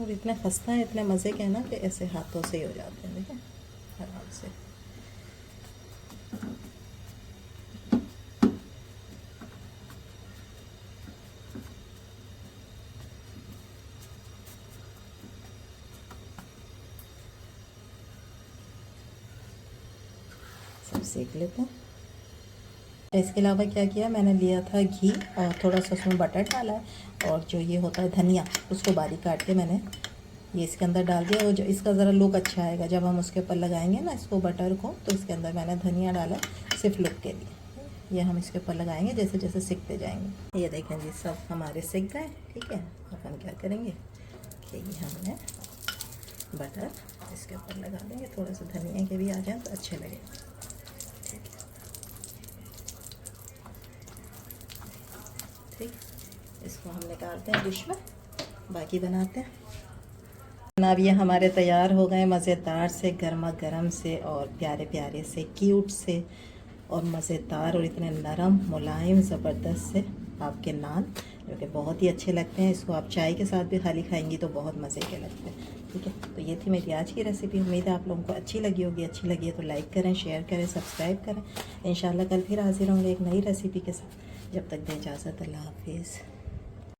और इतने खस्ता है, इतने मज़े के हैं ना कि ऐसे हाथों से ही हो जाते हैं, देखिए आराम से। सब सेक लेते हैं। इसके अलावा क्या किया, मैंने लिया था घी और थोड़ा सा उसमें बटर डाला है, और जो ये होता है धनिया उसको बारीक काट के मैंने ये इसके अंदर डाल दिया। और जो इसका ज़रा लुक अच्छा आएगा जब हम उसके ऊपर लगाएंगे ना इसको बटर को, तो इसके अंदर मैंने धनिया डाला सिर्फ लुक के लिए। ये हम इसके ऊपर लगाएंगे जैसे जैसे सिकते जाएंगे। ये देखें जी सब हमारे सिक गए, ठीक है। अब हम क्या करेंगे कि ये हमने बटर इसके ऊपर लगा देंगे, थोड़ा सा धनिया के भी आ जाए तो अच्छे लगे। ठीक, इसको हम निकालते हैं डिश में, बाकी बनाते हैं। अब ये हमारे तैयार हो गए मज़ेदार से, गर्मा गर्म से और प्यारे प्यारे से, क्यूट से और मज़ेदार और इतने नरम मुलायम ज़बरदस्त से आपके नान, जो कि बहुत ही अच्छे लगते हैं। इसको आप चाय के साथ भी खाली खाएंगी तो बहुत मज़े के लगते हैं, ठीक है। तो ये थी मेरी आज की रेसिपी। उम्मीद है आप लोगों को अच्छी लगी होगी। अच्छी लगी है तो लाइक करें, शेयर करें, सब्सक्राइब करें। इंशाल्लाह कल फिर हाजिर होंगे एक नई रेसिपी के साथ। जब तक दें इजाज़त, अल्लाह हाफिज़।